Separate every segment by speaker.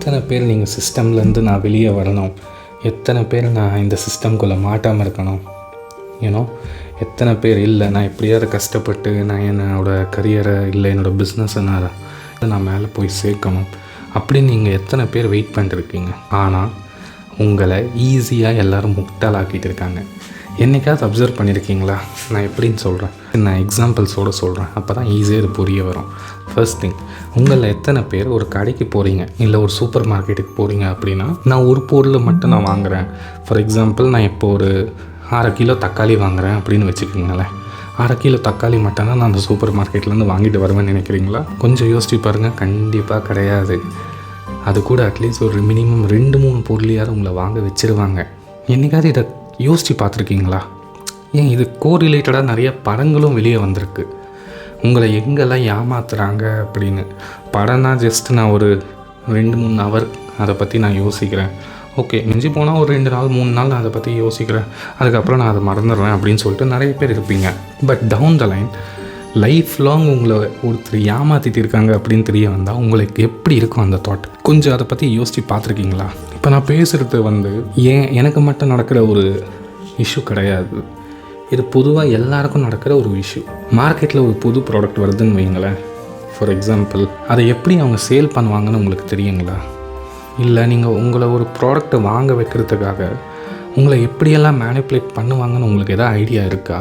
Speaker 1: எத்தனை பேர் நீங்கள் சிஸ்டம்லேருந்து நான் வெளியே வரணும், எத்தனை பேர் நான் இந்த சிஸ்டம்குள்ளே மாட்டாமல் இருக்கணும், ஏன்னோ எத்தனை பேர் இல்லை நான் எப்படியாவது கஷ்டப்பட்டு நான் என்னோடய கரியரை இல்லை என்னோடய பிஸ்னஸை நான் மேலே போய் சேர்க்கணும் அப்படின்னு நீங்கள் எத்தனை பேர் வெயிட் பண்ணிருக்கீங்க. ஆனால் உங்களை ஈஸியாக எல்லோரும் முட்டாளாக்கிட்டு இருக்காங்க. என்றைக்காவது அப்சர்வ் பண்ணியிருக்கீங்களா? நான் எப்படின்னு சொல்கிறேன், நான் எக்ஸாம்பிள்ஸோடு சொல்கிறேன், அப்போ தான் ஈஸியாக இது புரிய வரும். ஃபர்ஸ்ட் திங், உங்களில் எத்தனை பேர் ஒரு கடைக்கு போகிறீங்க இல்லை ஒரு சூப்பர் மார்க்கெட்டுக்கு போகிறீங்க அப்படின்னா நான் ஒரு பொருள் மட்டும் நான் வாங்குகிறேன். ஃபார் எக்ஸாம்பிள், நான் இப்போ ஒரு 1/2 கிலோ தக்காளி வாங்குகிறேன் அப்படின்னு வச்சுக்கோங்களேன். 1/2 கிலோ தக்காளி மட்டும் தான் நான் அந்த சூப்பர் மார்க்கெட்லேருந்து வாங்கிட்டு வருவேன்னு நினைக்கிறீங்களா? கொஞ்சம் யோசிச்சு பாருங்கள். கண்டிப்பாக கிடையாது. அது கூட அட்லீஸ்ட் ஒரு மினிமம் 2-3 பொருளையாவது உங்களை வாங்க வச்சுருவாங்க. என்றைக்காவது இதை யோசித்து பார்த்துருக்கீங்களா? ஏன் இது கோரிலேட்டடாக நிறைய படங்களும் வெளியே வந்திருக்கு, உங்களை எங்கெல்லாம் ஏமாத்துறாங்க அப்படின்னு. படம்னா ஜஸ்ட் நான் ஒரு 2-3 ஹவர் அதை பற்றி நான் யோசிக்கிறேன், ஓகே மிஞ்சி போனால் ஒரு 2 நாள் 3 நாள் நான் அதை பற்றி யோசிக்கிறேன், அதுக்கப்புறம் நான் அதை மறந்துடுறேன் அப்படின்னு சொல்லிட்டு நிறைய பேர் இருப்பீங்க. But down the line life long உங்களை ஒருத்தர் ஏமாற்றிட்டு இருக்காங்க அப்படின்னு தெரிய வந்தால் உங்களுக்கு எப்படி இருக்கும் அந்த தாட்? கொஞ்சம் அதை பற்றி யோசித்து பார்த்துருக்கீங்களா? இப்போ நான் பேசுகிறது எனக்கு மட்டும் நடக்கிற ஒரு இஷ்யூ கிடையாது, இது பொதுவாக எல்லாருக்கும் நடக்கிற ஒரு இஷ்யூ. மார்க்கெட்டில் ஒரு புது ப்ராடக்ட் வருதுன்னு வைங்களேன். ஃபார் எக்ஸாம்பிள், அதை எப்படி அவங்க சேல் பண்ணுவாங்கன்னு உங்களுக்கு தெரியுங்களா? இல்லை நீங்கள் உங்களை ஒரு ப்ராடக்டை வாங்க வைக்கிறதுக்காக உங்களை எப்படியெல்லாம் மேனிப்புலேட் பண்ணுவாங்கன்னு உங்களுக்கு எதாவது ஐடியா இருக்கா?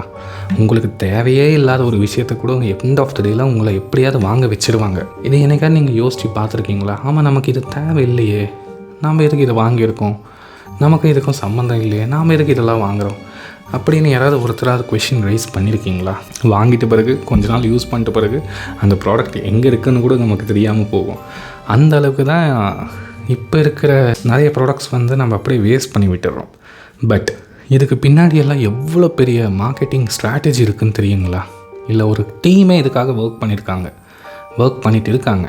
Speaker 1: உங்களுக்கு தேவையே இல்லாத ஒரு விஷயத்தை கூட எண்ட் ஆஃப் த டேயில் உங்களை எப்படியாவது வாங்க வச்சுருவாங்க. இது என்னைக்காவது நீங்கள் யோசித்து பார்த்துருக்கீங்களா? ஆமாம், நமக்கு இது தேவை இல்லையே, நாம் எதுக்கு இதை வாங்கியிருக்கோம், நமக்கு இதுக்கும் சம்மந்தம் இல்லையே, நாம் எதுக்கு இதெல்லாம் வாங்குகிறோம் அப்படின்னு யாராவது ஒருத்தராவது கொஷின் ரைஸ் பண்ணியிருக்கீங்களா? வாங்கிட்ட பிறகு கொஞ்ச நாள் யூஸ் பண்ணிட்ட பிறகு அந்த ப்ராடக்ட் எங்கே இருக்குதுன்னு கூட நமக்கு தெரியாமல் போகும். அந்த அளவுக்கு தான் இப்போ இருக்கிற நிறைய ப்ராடக்ட்ஸ் நம்ம அப்படியே வேஸ்ட் பண்ணி விட்டுடுறோம். பட் இதுக்கு பின்னாடி எல்லாம் எவ்வளோ பெரிய மார்க்கெட்டிங் ஸ்ட்ராட்டஜி இருக்குதுன்னு தெரியுங்களா? இல்லை ஒரு டீமே இதுக்காக ஒர்க் பண்ணிகிட்டு இருக்காங்க.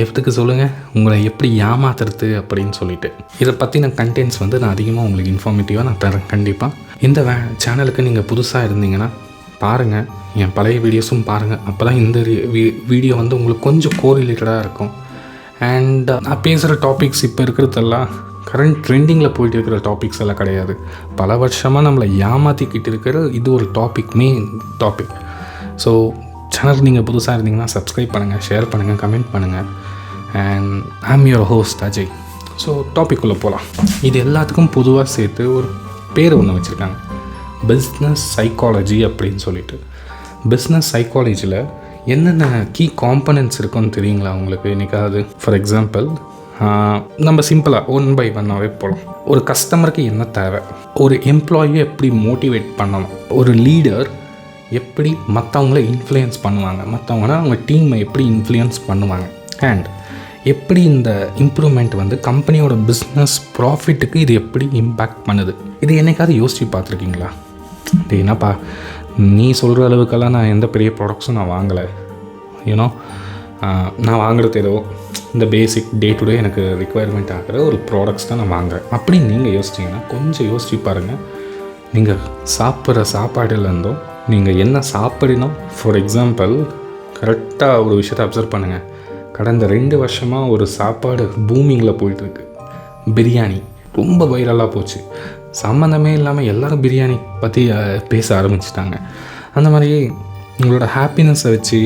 Speaker 1: எதுக்கு சொல்லுங்கள்? உங்களை எப்படி ஏமாத்துறது அப்படின்னு சொல்லிட்டு. இதை பற்றின கண்டென்ட்ஸ் நான் அதிகமாக உங்களுக்கு இன்ஃபார்மேட்டிவாக நான் தரேன் கண்டிப்பாக. இந்த சேனலுக்கு நீங்கள் புதுசாக இருந்தீங்கன்னா பாருங்கள், என் பழைய வீடியோஸும் பாருங்கள். அப்போ தான் இந்த வீடியோ உங்களுக்கு கொஞ்சம் கோரிலேட்டடாக இருக்கும். அண்ட் நான் பேசுகிற டாபிக்ஸ் இப்போ இருக்கிறதெல்லாம் கரண்ட் ட்ரெண்டிங்கில் போயிட்டு இருக்கிற டாபிக்ஸ் எல்லாம் கிடையாது. பல வருஷமாக நம்மளை ஏமாற்றிக்கிட்டு இருக்கிற இது ஒரு மெயின் டாபிக். ஸோ சேனல் நீங்கள் புதுசாக இருந்தீங்கன்னா சப்ஸ்கிரைப் பண்ணுங்கள், ஷேர் பண்ணுங்கள், கமெண்ட் பண்ணுங்கள். And I am your host Ajay. So டாபிக்குள்ளே போகலாம். இது எல்லாத்துக்கும் பொதுவாக சேர்த்து ஒரு பேர் ஒன்று வச்சுருக்காங்க, பிஸ்னஸ் சைக்காலஜி அப்படின்னு சொல்லிட்டு. பிஸ்னஸ் சைக்காலஜியில் என்னென்ன கீ காம்பனன்ட்ஸ் இருக்குன்னு தெரியுங்களா உங்களுக்கு? என்னைக்காவது ஃபார் எக்ஸாம்பிள் நம்ம சிம்பிளாக 1 by 1 போகலாம். ஒரு கஸ்டமருக்கு என்ன தேவை, ஒரு எம்ப்ளாயியை எப்படி மோட்டிவேட் பண்ணணும், ஒரு லீடர் எப்படி மற்றவங்கள இன்ஃப்ளூயன்ஸ் பண்ணுவாங்க, மற்றவங்கன்னா அவங்க டீமை எப்படி இன்ஃப்ளூயன்ஸ் பண்ணுவாங்க, அண்ட் எப்படி இந்த இம்ப்ரூவ்மெண்ட் கம்பெனியோட பிஸ்னஸ் ப்ராஃபிட்டுக்கு இது எப்படி இம்பேக்ட் பண்ணுது. இது என்னைக்காவது யோசித்து பார்த்துருக்கீங்களா? இது என்னப்பா நீ சொல்கிற அளவுக்கெல்லாம் நான் எந்த பெரிய ப்ராடக்ட்ஸும் நான் வாங்கலை, யூனோ நான் வாங்குறது ஏதோ இந்த பேசிக் டே டு டே எனக்கு ரிக்குவயர்மெண்ட் ஆகிற ஒரு ப்ராடக்ட்ஸ் தான் நான் வாங்குகிறேன் அப்படின்னு நீங்கள் யோசிச்சிங்கன்னா கொஞ்சம் யோசிச்சு பாருங்கள். நீங்கள் சாப்பிட்ற சாப்பாடுலேருந்தும் நீங்கள் என்ன சாப்பிடணும். ஃபார் எக்ஸாம்பிள், கரெக்டாக ஒரு விஷயத்தை அப்சர்வ் பண்ணுங்கள். கடந்த 2 வருஷமாக ஒரு சாப்பாடு பூமிங்கில் போயிட்டுருக்கு. பிரியாணி ரொம்ப வைரலாக போச்சு. சம்மந்தமே இல்லாமல் எல்லோரும் பிரியாணி பற்றி பேச ஆரம்பிச்சிட்டாங்க. அந்த மாதிரி உங்களோட ஹாப்பினஸை வச்சு,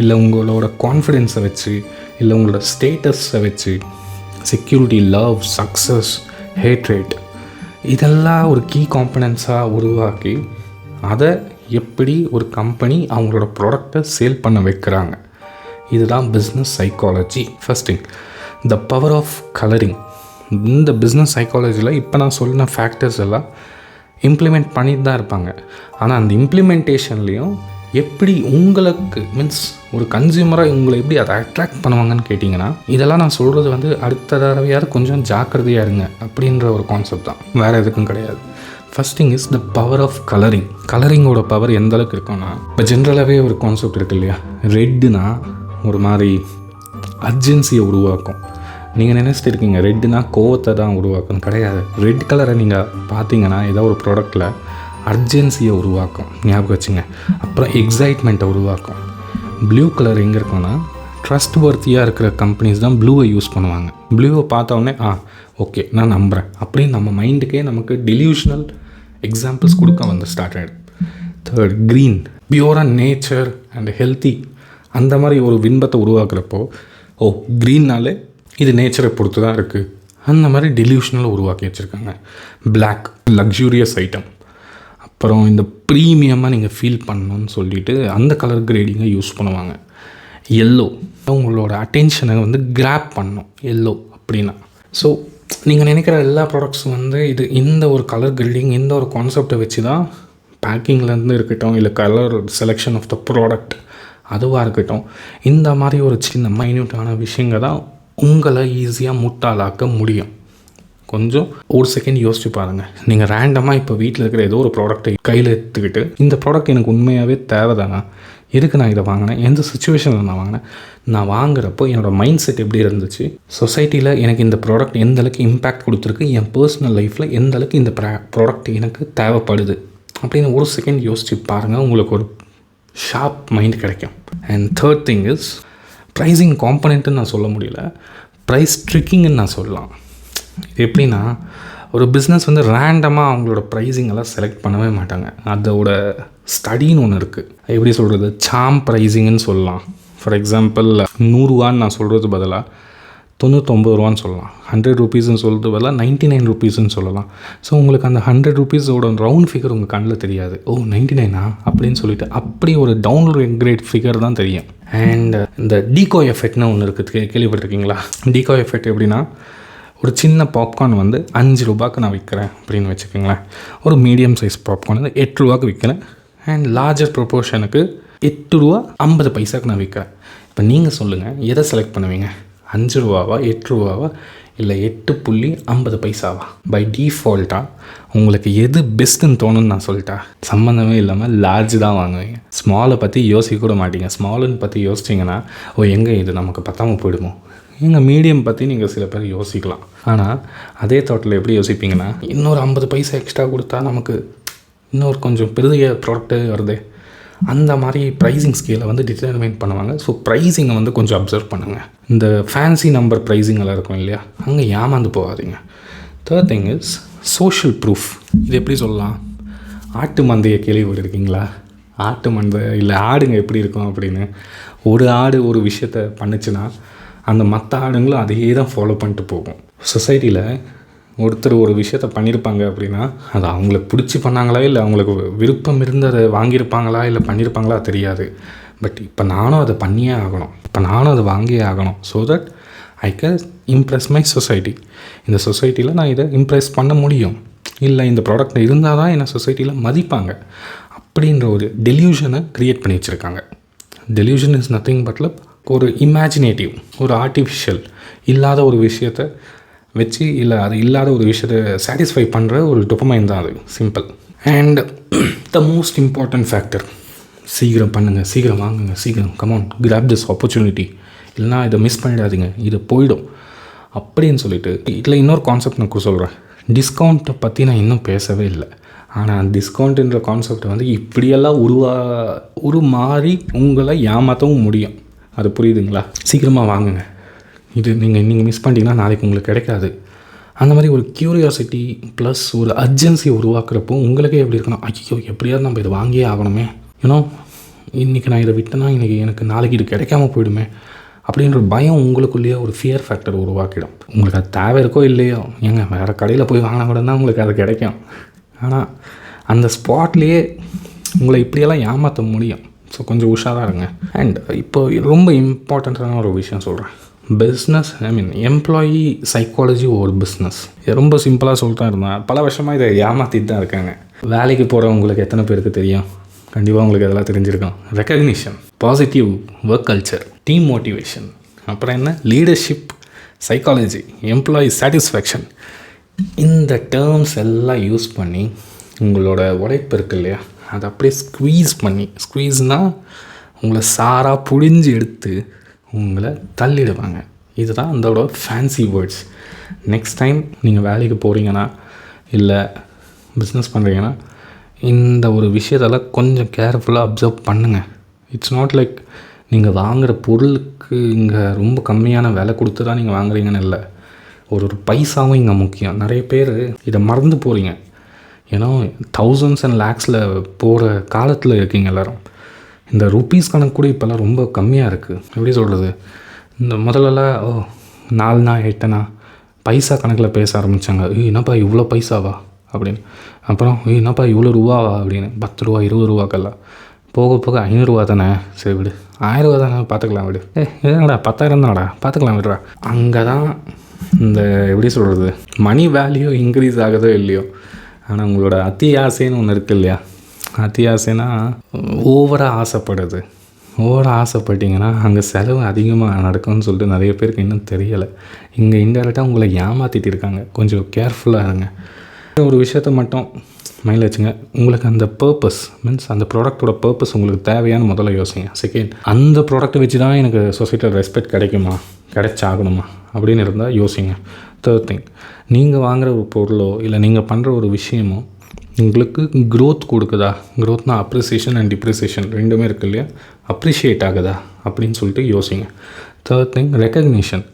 Speaker 1: இல்லை உங்களோட கான்ஃபிடென்ஸை வச்சு, இல்லை உங்களோட ஸ்டேட்டஸை வச்சு, செக்யூரிட்டி, லவ், சக்ஸஸ், ஹேட்ரேட், இதெல்லாம் ஒரு கீ காம்பனன்ஸாக உருவாக்கி அதை எப்படி ஒரு கம்பெனி அவங்களோட ப்ராடக்டை சேல் பண்ண வைக்கிறாங்க. இதுதான் business psychology. First thing, the power of colouring. இந்த பிஸ்னஸ் சைக்காலஜியில் இப்போ நான் சொன்ன ஃபேக்டர்ஸ் எல்லாம் இம்ப்ளிமெண்ட் பண்ணிட்டு தான் இருப்பாங்க. ஆனால் அந்த இம்ப்ளிமெண்டேஷன்லேயும் எப்படி உங்களுக்கு மீன்ஸ் ஒரு கன்சியூமராக உங்களை எப்படி அதை அட்ராக்ட் பண்ணுவாங்கன்னு கேட்டிங்கன்னா, இதெல்லாம் நான் சொல்கிறது அடுத்த தடவையாவது கொஞ்சம் ஜாக்கிரதையாக இருங்க அப்படின்ற ஒரு கான்செப்ட் தான், வேறு எதுக்கும் கிடையாது. First thing is the power of colouring. கலரிங்கோட பவர் எந்த அளவுக்கு இருக்குன்னா, இப்போ ஜென்ரலாகவே ஒரு கான்செப்ட் இருக்குது இல்லையா, ரெட்டுனா ஒரு மாதிரி அர்ஜென்சியை உருவாக்கும். நீங்கள் நினச்சிட்டு இருக்கீங்க ரெட்டுனா கோவத்தை தான் உருவாக்கும், கிடையாது. ரெட் கலரை நீங்கள் பார்த்தீங்கன்னா ஏதோ ஒரு ப்ராடக்டில் அர்ஜென்சியை உருவாக்கும், ஞாபகம் வச்சுங்க. அப்புறம் எக்ஸைட்மெண்ட்டை உருவாக்கும். ப்ளூ கலர் எங்கே இருக்குன்னா ட்ரஸ்ட் வர்த்தியாக இருக்கிற கம்பெனிஸ் தான் ப்ளூவை யூஸ் பண்ணுவாங்க. ப்ளூவை பார்த்தோன்னே ஓகே நான் நம்புகிறேன் அப்படின்னு நம்ம மைண்டுக்கே நமக்கு டெலியூஷனல் எக்ஸாம்பிள்ஸ் கொடுக்க ஸ்டார்ட் ஆகிடும். தேர்ட், க்ரீன், பியூராக நேச்சர் அண்ட் ஹெல்த்தி அந்த மாதிரி ஒரு பின்பத்தை உருவாக்குறப்போ க்ரீன்னாலே இது நேச்சரை பொறுத்து தான் இருக்குது அந்த மாதிரி டெலியூஷனல் உருவாக்கி வச்சுருக்காங்க. Black, luxurious item. அப்புறம் இந்த ப்ரீமியமாக நீங்கள் ஃபீல் பண்ணணும்னு சொல்லிவிட்டு அந்த கலர் கிரேடிங்கை யூஸ் பண்ணுவாங்க. எல்லோ, உங்களோட அட்டென்ஷனை கிராப் பண்ணணும் எல்லோ அப்படின்னா. ஸோ நீங்கள் நினைக்கிற எல்லா ப்ராடக்ட்ஸும் இது இந்த ஒரு கலர் கிரேடிங் இந்த ஒரு கான்செப்டை வச்சு தான் பேக்கிங்லேருந்து இருக்கட்டும் இல்லை colour selection of the product அதுவாக இருக்கட்டும், இந்த மாதிரி ஒரு சின்ன மைன்யூட்டான விஷயங்கள் தான் உங்களை ஈஸியாக முட்டாளாக்க முடியும். கொஞ்சம் ஒரு செகண்ட் யோசிச்சு பாருங்கள். நீங்கள் ரேண்டமாக இப்போ வீட்டில் இருக்கிற ஏதோ ஒரு ப்ராடக்ட்டை கையில் எடுத்துக்கிட்டு இந்த ப்ராடக்ட் எனக்கு உண்மையாகவே தேவைதானா, எதுக்கு நான் இதை வாங்கினேன், எந்த சுச்சுவேஷனில் நான் வாங்கினேன், நான் வாங்குறப்போ என்னோடய மைண்ட் செட் எப்படி இருந்துச்சு, சொசைட்டியில் எனக்கு இந்த ப்ராடக்ட் எந்த அளவுக்கு இம்பேக்ட் கொடுத்துருக்கு, என் பர்சனல் லைஃப்பில் எந்த அளவுக்கு இந்த ப்ராடக்ட் எனக்கு தேவைப்படுது அப்படின்னு ஒரு செகண்ட் யோசிச்சு பாருங்கள். உங்களுக்கு ஒரு ஷார்ப் மைண்ட் கிடைக்கும். And third thing is prizing காம்பனண்ட்டுன்னு நான் சொல்ல முடியல, ப்ரைஸ் ட்ரிக்கிங்னு நான் சொல்லலாம். இது எப்படின்னா ஒரு பிஸ்னஸ் ரேண்டமாக அவங்களோட ப்ரைஸிங்கெல்லாம் செலக்ட் பண்ணவே மாட்டாங்க. அதோட ஸ்டடின்னு ஒன்று இருக்குது. எப்படி சொல்கிறது, சாம் ப்ரைஸிங்னு சொல்லலாம். ஃபார் எக்ஸாம்பிள் 100 ரூபான்னு நான் சொல்கிறது பதிலாக 99 ரூபான்னு சொல்லலாம். 100 ருபீஸ்ன்னு சொல்கிறது பதிலாக 99 ருபீஸ்ன்னு சொல்லலாம். ஸோ உங்களுக்கு அந்த 100 ருபீஸோட ரவுண்ட் ஃபிகர் உங்கள் கண்ணில் தெரியாது. 99 அப்படின்னு சொல்லிட்டு அப்படி ஒரு டவுன் கிரேட் ஃபிகர் தான் தெரியும். அண்ட் இந்த டீகோ எஃபெக்ட்னு ஒன்று இருக்குது, கேள்விப்பட்டிருக்கீங்களா? டீகோ எஃபெக்ட் எப்படின்னா, ஒரு சின்ன பாப்கார்ன் 5 ரூபாய்க்கு நான் விற்கிறேன் அப்படின்னு வச்சுக்கோங்களேன். ஒரு மீடியம் சைஸ் பாப்கார்ன் 8 ரூபாய்க்கு விற்கிறேன். அண்ட் லார்ஜர் ப்ரொப்போர்ஷனுக்கு 8 ரூபா 50 பைசாவுக்கு நான் விற்கிறேன். இப்போ நீங்கள் சொல்லுங்கள், எதை செலக்ட் பண்ணுவீங்க? 5 ரூபாவா, 8 ரூபாவா, இல்லை 8.50 பைசாவா? பை டிஃபால்ட்டாக உங்களுக்கு எது பெஸ்ட்டுன்னு தோணுன்னு நான் சொல்லிட்டா, சம்மந்தமே இல்லாமல் லார்ஜ் தான் வாங்குவீங்க. ஸ்மாலை பற்றி யோசிக்க கூட மாட்டீங்க. ஸ்மாலுன்னு பற்றி யோசிச்சிங்கன்னா எங்கே இது நமக்கு பத்தாமல் போயிடுமோ. எங்கள் மீடியம் பற்றி நீங்கள் சில பேர் யோசிக்கலாம். ஆனால் அதே தாட்டில் எப்படி யோசிப்பீங்கன்னா, இன்னொரு 50 பைசா எக்ஸ்ட்ரா கொடுத்தா நமக்கு இன்னொரு கொஞ்சம் பெரிய ப்ராடக்ட்டு வருது. அந்த மாதிரி ப்ரைஸிங் ஸ்கேலை டிட்டர்மைன் பண்ணுவாங்க. ஸோ ப்ரைஸிங்கை கொஞ்சம் அப்சர்வ் பண்ணுங்கள். இந்த ஃபேன்சி நம்பர் ப்ரைஸிங்கெல்லாம் இருக்கும் இல்லையா, அங்கே ஏமாந்து போகாதீங்க. Third thing is social proof. இது எப்படி சொல்லலாம், ஆட்டு மந்தையை கேள்விப்பட்டிருக்கீங்களா? ஆட்டு மந்தை இல்லை ஆடுங்க எப்படி இருக்கும் அப்படின்னு. ஒரு ஆடு ஒரு விஷயத்த பண்ணுச்சுன்னா அந்த மற்ற ஆடுங்களும் அதையே தான் ஃபாலோ பண்ணிட்டு போகும். சொசைட்டியில் ஒருத்தர் ஒரு விஷயத்த பண்ணியிருப்பாங்க அப்படின்னா அது அவங்களுக்கு பிடிச்சி பண்ணாங்களா இல்லை அவங்களுக்கு விருப்பம் இருந்து அதை வாங்கியிருப்பாங்களா இல்லை பண்ணியிருப்பாங்களா தெரியாது. பட் இப்போ நானும் அதை பண்ணியே ஆகணும், இப்போ நானும் அதை வாங்கியே ஆகணும். So that I can Impress my society. இந்த சொசைட்டியில் நான் இதை இம்ப்ரெஸ் பண்ண முடியும், இல்லை இந்த ப்ராடக்ட் இருந்தால் தான் என்னை சொசைட்டியில் மதிப்பாங்க அப்படின்ற ஒரு டெலியூஷனை க்ரியேட் பண்ணி வச்சுருக்காங்க. டெலியூஷன் இஸ் நத்திங் பட் ஒரு இமேஜினேட்டிவ், ஒரு ஆர்டிஃபிஷியல் இல்லாத ஒரு விஷயத்தை வச்சு, இல்லை அது இல்லாத ஒரு விஷயத்தை சாட்டிஸ்ஃபை பண்ணுற ஒரு டொபமைன் தான் அது. Simple. And the most important factor, சீக்கிரம் பண்ணுங்கள், சீக்கிரம் வாங்குங்க, சீக்கிரம் கமான் கிராப் திஸ் ஆப்பர்ச்சுனிட்டி, இல்லைனா இதை மிஸ் பண்ணிடாதீங்க, இது போயிடும் அப்படின்னு சொல்லிட்டு. இதில் இன்னொரு கான்செப்ட் நான் சொல்கிறேன். டிஸ்கவுண்ட்டை பற்றி நான் இன்னும் பேசவே இல்லை. ஆனால் டிஸ்கவுண்ட்டுன்ற கான்செப்டை இப்படியெல்லாம் உருமாறி உங்களை ஏமாற்றவும் முடியும். அது புரியுதுங்களா? சீக்கிரமாக வாங்குங்க, இது நீங்கள் மிஸ் பண்ணிட்டீங்கன்னா நாளைக்கு உங்களுக்கு கிடைக்காது. அந்த மாதிரி ஒரு க்யூரியாசிட்டி ப்ளஸ் ஒரு அர்ஜென்சி உருவாக்குறப்போ உங்களுக்கே எப்படி இருக்கணும், ஐயோ எப்படியாவது நம்ம இதை வாங்கியே ஆகணுமே, இன்றைக்கி நான் இதை விட்டேன்னா இன்றைக்கி எனக்கு நாளைக்கு இது கிடைக்காம போயிடுமே அப்படின்ற பயம் உங்களுக்குள்ளேயே ஒரு ஃபியர் ஃபேக்டர் உருவாக்கிடும். உங்களுக்கு அது தேவை இருக்கோ இல்லையோ, வேறு கடையில் போய் வாங்கினா கூட தான் உங்களுக்கு அது கிடைக்கும். ஆனால் அந்த ஸ்பாட்லேயே உங்களை இப்படியெல்லாம் ஏமாற்ற முடியும். ஸோ கொஞ்சம் உஷாராக இருங்க. அண்ட் இப்போ ரொம்ப இம்பார்ட்டண்ட்டான ஒரு விஷயம் சொல்கிறேன். பிஸ்னஸ் எம்ப்ளாயி சைக்காலஜி ஒரு பிஸ்னஸ். இது ரொம்ப சிம்பிளாக சொல்லிட்டு தான் இருந்தேன். பல வருஷமாக இதை ஏமாற்றிட்டு தான் இருக்காங்க. வேலைக்கு போகிறவங்களுக்கு எத்தனை பேருக்கு தெரியும்? கண்டிப்பாக உங்களுக்கு இதெல்லாம் தெரிஞ்சிருக்கும். Recognition, positive work culture, team motivation, அப்புறம் என்ன லீடர்ஷிப் சைக்காலஜி, எம்ப்ளாயி சாட்டிஸ்ஃபேக்ஷன், இந்த டேர்ம்ஸ் எல்லாம் யூஸ் பண்ணி உங்களோட உழைப்பு இருக்கு இல்லையா, அதை அப்படியே ஸ்குவீஸ்னால் உங்களை சாராக புழிஞ்சு எடுத்து உங்களை தள்ளிடுவாங்க. இதுதான் அதோட ஃபேன்சி வேர்ட்ஸ். நெக்ஸ்ட் டைம் நீங்கள் வேலைக்கு போகிறீங்கன்னா இல்லை பிஸ்னஸ் பண்ணுறீங்கன்னா இந்த ஒரு விஷயத்தெல்லாம் கொஞ்சம் கேர்ஃபுல்லாக அப்சர்வ் பண்ணுங்கள். இட்ஸ் நாட் லைக் நீங்கள் வாங்குகிற பொருளுக்கு இங்கே ரொம்ப கம்மியான விலை கொடுத்து தான் நீங்கள் வாங்குறீங்கன்னு இல்லை, ஒரு பைசாவும் இங்கே முக்கியம். நிறைய பேர் இதை மறந்து போகிறீங்க. ஏன்னா தௌசண்ட்ஸ் அண்ட் லேக்ஸில் போகிற காலத்தில் இருக்கீங்க எல்லோரும். இந்த ருப்பீஸ் கணக்கு கூட இப்போல்லாம் ரொம்ப கம்மியாக இருக்குது. எப்படி சொல்கிறது, இந்த முதல்லலாம் 4 நாள் 8 பைசா கணக்கில் பேச ஆரம்பித்தாங்க. என்னப்பா இவ்வளோ பைசாவா அப்படின்னு. அப்புறம் என்னப்பா இவ்வளோ ரூபாவா அப்படின்னு. 10 ரூபா 20 ரூபாக்கெல்லாம் போக போக 500 ரூபா தானே, சரி விடு, 1000 ரூபா தானே பார்த்துக்கலாம் விடு, என்னடா 10,000 தானடா பார்த்துக்கலாம் விடுறா. அங்கே தான் இந்த எப்படி சொல்கிறது, மணி வேல்யூ இன்க்ரீஸ் ஆகுதோ இல்லையோ, ஆனால் உங்களோட அத்தி ஆசைன்னு ஒன்று இருக்குது இல்லையா, அத்தி ஆசைனா ஓவராக ஆசைப்படுது. ஓவராக ஆசைப்பட்டிங்கன்னா அங்கே செலவு அதிகமாக நடக்கும்னு சொல்லிட்டு நிறைய பேருக்கு இன்னும் தெரியலை. இங்கே இன்டெரக்டாக உங்களை ஏமாற்றிட்டு இருக்காங்க. கொஞ்சம் கேர்ஃபுல்லாக இருங்க. ஒரு விஷயத்த மட்டும் மைண்டில் வச்சுங்க, உங்களுக்கு அந்த பர்பஸ் மீன்ஸ் அந்த ப்ராடக்டோட பர்பஸ் உங்களுக்கு தேவையான முதல்ல யோசிங்க. செகண்ட், அந்த ப்ராடக்ட்டை வச்சு தான் எனக்கு சொசைட்டியில் ரெஸ்பெக்ட் கிடைக்குமா, கிடைச்சாகணுமா அப்படின்னு இருந்தால் யோசிங்க. தேர்ட் திங், நீங்கள் வாங்குகிற ஒரு பொருளோ இல்லை நீங்கள் பண்ணுற ஒரு விஷயமோ உங்களுக்கு க்ரோத் கொடுக்குதா. க்ரோத்னா அப்ரிசியேஷன் அண்ட் டிப்ரிசியேஷன் ரெண்டுமே இருக்குது இல்லையா, அப்ரிஷியேட் ஆகுதா அப்படின்னு சொல்லிட்டு யோசிங்க. Third thing, recognition.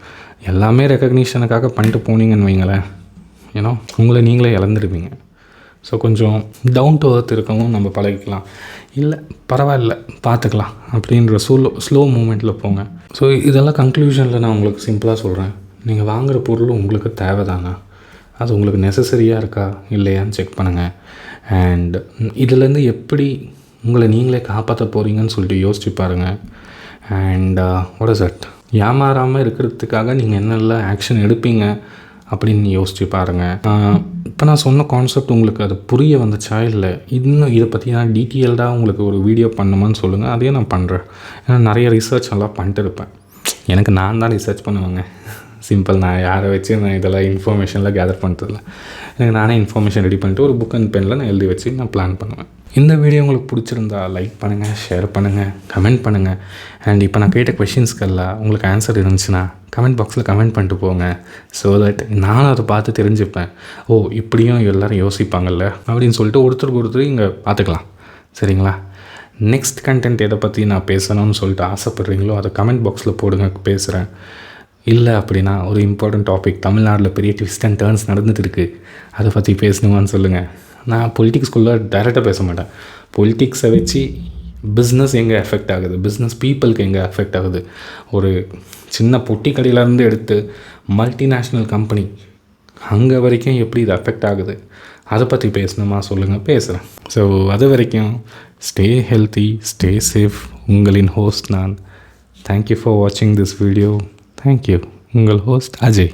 Speaker 1: எல்லாமே ரெக்கக்னிஷனுக்காக பண்ணிட்டு போனீங்கன்னு வைங்களேன், ஏன்னா உங்களை நீங்களே இழந்துருவீங்க. ஸோ கொஞ்சம் டவுன் டு எர்த் இருக்கவும் நம்ம பழகிக்கலாம். இல்லை பரவாயில்ல பார்த்துக்கலாம் அப்படின்ற ஸ்லோ மூமெண்ட்டில் போங்க. ஸோ இதெல்லாம் கன்க்ளூஷனில் நான் உங்களுக்கு சிம்பிளாக சொல்கிறேன். நீங்கள் வாங்குகிற பொருள் உங்களுக்கு தேவைதானா, அது உங்களுக்கு நெசசரியாக இருக்கா இல்லையான்னு செக் பண்ணுங்கள். அண்ட் இதிலேருந்து எப்படி உங்களை நீங்களே காப்பாற்ற போகிறீங்கன்னு சொல்லிட்டு யோசிச்சு பாருங்கள். அண்ட் வாட் இஸ் தட், ஏமாறாமல் இருக்கிறதுக்காக நீங்கள் என்னெல்லாம் ஆக்ஷன் எடுப்பீங்க அப்படின்னு யோசிச்சு பாருங்கள். இப்போ நான் சொன்ன கான்செப்ட் உங்களுக்கு அது புரிய வந்துச்சா, இல்லை இன்னும் இதை பற்றி நான் டீட்டெயில்டாக உங்களுக்கு ஒரு வீடியோ பண்ணுமான்னு சொல்லுங்கள், அதையே நான் பண்ணுறேன். ஏன்னா நிறைய ரிசர்ச் எல்லாம் பண்ணிட்டு இருப்பேன். எனக்கு நான் தான் ரிசர்ச் பண்ணுவேங்க. சிம்பிள், நான் யாரை வச்சு நான் இதெல்லாம் இன்ஃபர்மேஷன்லாம் கேதர் பண்ணுறதில்ல. எனக்கு நானே இன்ஃபர்மேஷன் ரெடி பண்ணிட்டு ஒரு புக் அண்ட் பெனில் நான் எழுதி வச்சு நான் பிளான் பண்ணுவேன். இந்த வீடியோ உங்களுக்கு பிடிச்சிருந்தா லைக் பண்ணுங்கள், ஷேர் பண்ணுங்கள், கமெண்ட் பண்ணுங்கள். அண்ட் இப்போ நான் கேட்ட கொஷின்ஸ்க்கெல்லாம் உங்களுக்கு ஆன்சர் இருந்துச்சுன்னா கமெண்ட் பாக்ஸில் கமெண்ட் பண்ணிட்டு போங்க. ஸோ தட் நானும் அதை பார்த்து தெரிஞ்சுப்பேன், ஓ இப்படியும் எல்லோரும் யோசிப்பாங்கள்ல அப்படின்னு சொல்லிட்டு ஒருத்தருக்கு ஒருத்தர் இங்கே பார்த்துக்கலாம். சரிங்களா? நெக்ஸ்ட் கண்டென்ட் எதை பற்றி நான் பேசணும்னு சொல்லிட்டு ஆசைப்பட்றீங்களோ அதை கமெண்ட் பாக்ஸில் போடுங்க, பேசுகிறேன். இல்லை அப்படின்னா ஒரு இம்பார்ட்டண்ட் டாபிக், தமிழ்நாட்டில் பெரிய ட்விஸ்ட் அண்ட் டர்ன்ஸ் நடந்துட்டு இருக்குது, அதை பற்றி பேசணுமான்னு சொல்லுங்கள். நான் பொலிட்டிக்ஸ்குள்ளே டைரெக்டாக பேச மாட்டேன். பொலிட்டிக்ஸை வச்சு பிஸ்னஸ் எங்கே எஃபெக்ட் ஆகுது, பிஸ்னஸ் பீப்புளுக்கு எங்கே எஃபெக்ட் ஆகுது, ஒரு சின்ன பொட்டி கடையிலேருந்து எடுத்து மல்டிநேஷ்னல் கம்பெனி அங்கே வரைக்கும் எப்படி இது அஃபெக்ட் ஆகுது, அதை பற்றி பேசணுமா சொல்லுங்கள், பேசுகிறேன். ஸோ அது வரைக்கும் ஸ்டே ஹெல்த்தி, ஸ்டே சேஃப். உங்களின் ஹோஸ்ட் நான். தேங்க்யூ ஃபார் வாட்சிங் திஸ் வீடியோ. தேங்க்யூ. உங்கள் ஹோஸ்ட் அஜய்.